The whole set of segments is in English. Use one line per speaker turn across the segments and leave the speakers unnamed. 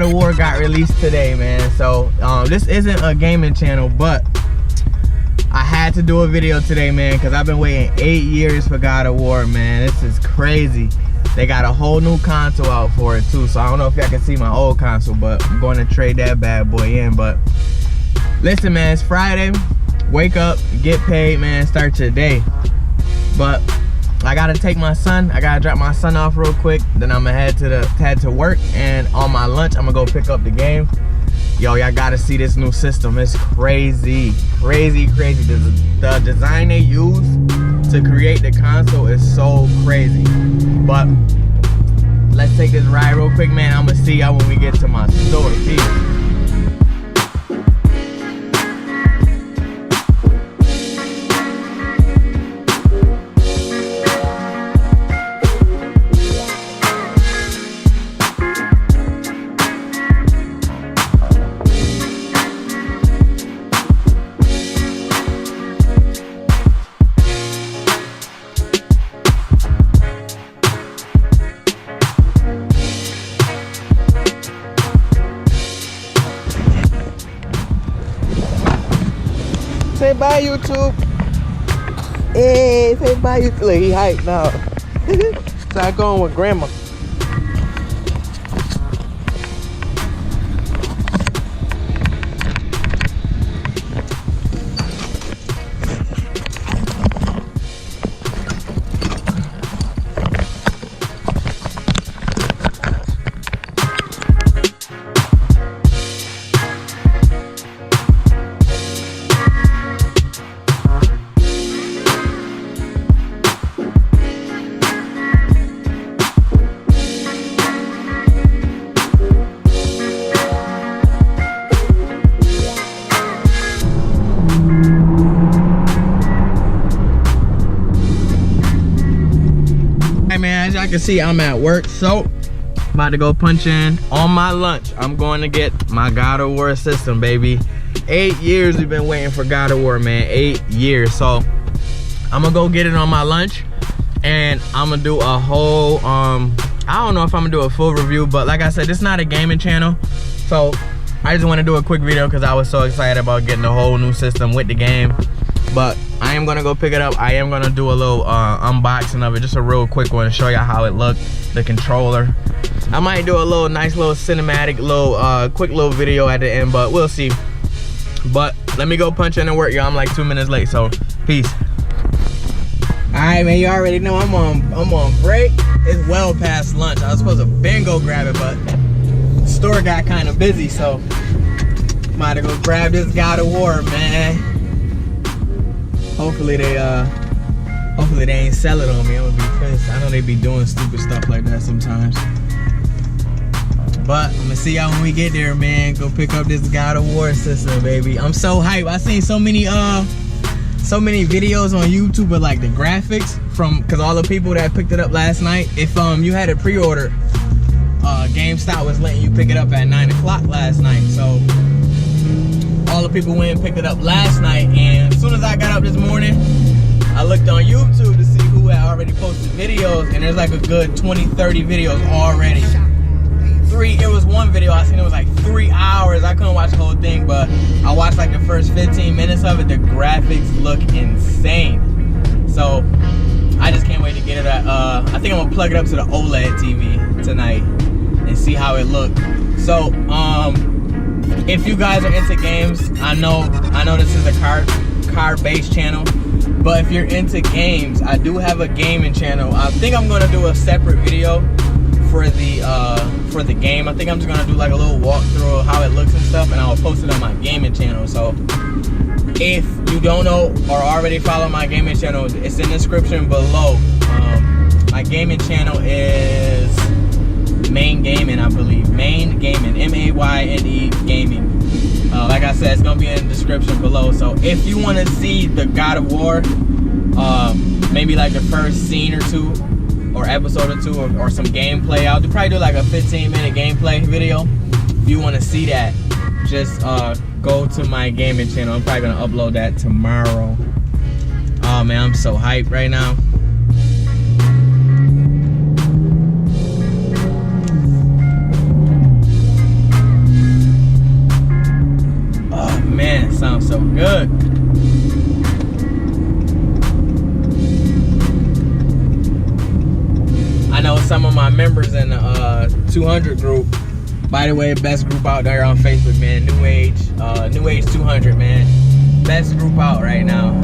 God of War got released today, man. So this isn't a gaming channel, but I had to do a video today, man, because I've been waiting 8 years for God of War, man. This is crazy. They got a whole new console out for it too, so I don't know if y'all can see my old console, but I'm going to trade that bad boy in. But listen, man, it's Friday. Wake up, get paid, man, start your day. But I gotta take my son, I gotta drop my son off real quick, then I'm gonna head to work, and on my lunch I'm gonna go pick up the game. Yo, y'all gotta see this new system. It's crazy, crazy, crazy. The design they use to create the console is so crazy. But let's take this ride real quick, man. I'm gonna see y'all when we get to my store. Peace. Say bye, YouTube. Hey, say bye, YouTube. Look, he hyped now. So I'm going with grandma. Man, as y'all can see, I'm at work, so I'm about to go punch in on my lunch. I'm going to get my God of War system, baby. 8 years we've been waiting for God of War, man. 8 years. So I'm gonna go get it on my lunch, and I'm gonna do a whole I don't know if I'm gonna do a full review, but like I said, this is not a gaming channel, so I just want to do a quick video because I was so excited about getting a whole new system with the game. But I am gonna go pick it up. I am gonna do a little unboxing of it, just a real quick one to show you how it looked, the controller. I might do a little nice little cinematic little quick little video at the end, but we'll see. But let me go punch in and work, y'all. I'm like 2 minutes late, so peace. All right, man, you already know I'm on break. It's well past lunch. I was supposed to been go grab it, but the store got kind of busy, so I'm about to go grab this God of War, man. Hopefully they ain't sell it on me. I'm gonna be pissed. I know they be doing stupid stuff like that sometimes. But I'm gonna see y'all when we get there, man. Go pick up this God of War system, baby. I'm so hyped. I seen so many videos on YouTube of like the graphics cause all the people that picked it up last night. If you had it pre-ordered, GameStop was letting you pick it up at 9 o'clock last night. So all the people went and picked it up last night, and as soon as I got up this morning, I looked on YouTube to see who had already posted videos, and there's like a good 20-30 videos already. It was one video I seen, it was like 3 hours. I couldn't watch the whole thing, but I watched like the first 15 minutes of it. The graphics look insane. So I just can't wait to get it at, I think I'm gonna plug it up to the OLED TV tonight and see how it looks. So if you guys are into games, I know this is a car-based channel, but if you're into games, I do have a gaming channel. I think I'm gonna do a separate video for the game. I think I'm just gonna do like a little walkthrough of how it looks and stuff, and I'll post it on my gaming channel. So if you don't know or already follow my gaming channel, it's in the description below. My gaming channel is Mayne Gaming, I believe. Mayne Gaming, M-A-Y-N-E Gaming. Like I said, it's gonna be in the description below. So if you want to see the God of War, maybe like the first scene or two, or episode or two, or some gameplay, I'll probably do like a 15-minute gameplay video. If you want to see that, just go to my gaming channel. I'm probably gonna upload that tomorrow. Oh man, I'm so hyped right now. sounds so good. I know some of my members in the 200 group. By the way, best group out there on Facebook, man. New Age 200, man. Best group out right now.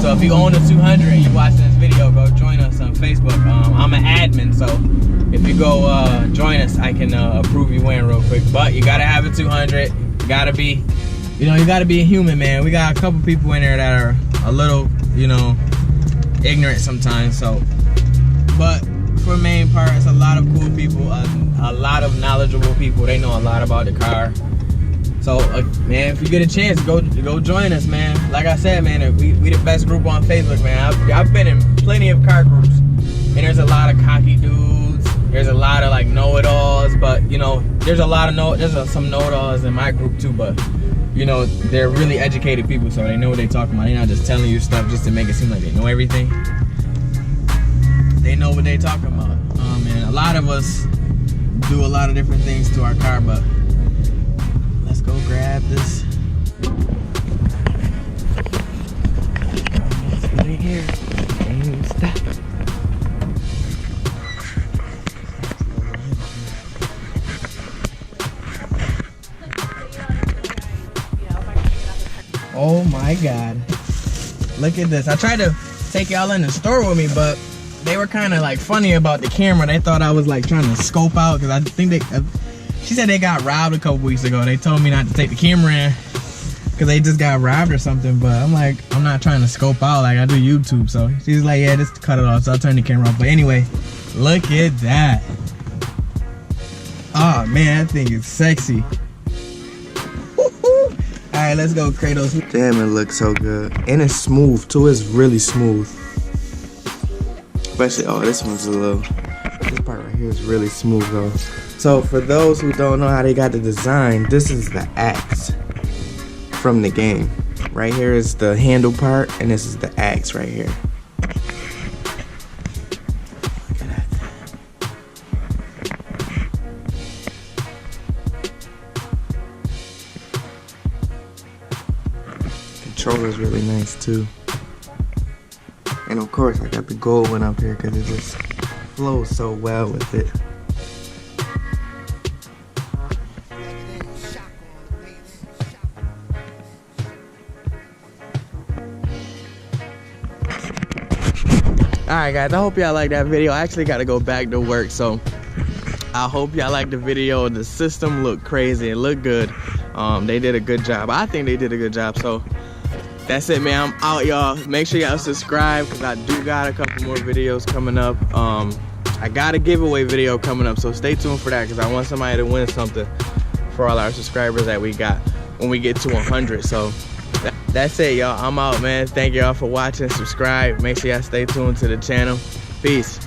So if you own a 200 and you're watching this video, go join us on Facebook. I'm an admin, so if you go join us, I can approve you in real quick. But you gotta have a 200. You gotta be, you gotta be a human, man. We got a couple people in there that are a little, ignorant sometimes. So, but for the main part, it's a lot of cool people, a lot of knowledgeable people. They know a lot about the car. So, man, if you get a chance, go join us, man. Like I said, man, we the best group on Facebook, man. I've been in plenty of car groups, and there's a lot of cocky dudes. There's a lot of like know-it-alls, but there's a lot of some know-it-alls in my group too. But they're really educated people, so they know what they're talking about. They're not just telling you stuff just to make it seem like they know everything. They know what they're talking about. Man, a lot of us do a lot of different things to our car, but let's go grab this. Let's get in here. Ain't stop. Oh my God. Look at this. I tried to take y'all in the store with me, but they were kind of like funny about the camera. They thought I was like trying to scope out, because I think she said they got robbed a couple weeks ago. They told me not to take the camera in because they just got robbed or something. But I'm like, I'm not trying to scope out, like I do YouTube. So she's like, yeah, just cut it off. So I'll turn the camera off. But anyway, look at that. Oh man, that thing is sexy. All right, let's go, Kratos. Damn, it looks so good. And it's smooth too. It's really smooth. Especially, oh, this one's this part right here is really smooth though. So for those who don't know how they got the design, this is the axe from the game. Right here is the handle part, and this is the axe right here. Look at that. Controller's really nice too. And of course, I got the gold one up here because it just flows so well with it. Alright guys, I hope y'all like that video. I actually got to go back to work, so I hope y'all like the video. The system looked crazy. It looked good. They did a good job. I think they did a good job. So that's it, man. I'm out, y'all. Make sure y'all subscribe, because I do got a couple more videos coming up. I got a giveaway video coming up, so stay tuned for that, because I want somebody to win something for all our subscribers that we got when we get to 100. So that's it, y'all. I'm out, man. Thank y'all for watching. Subscribe. Make sure y'all stay tuned to the channel. Peace.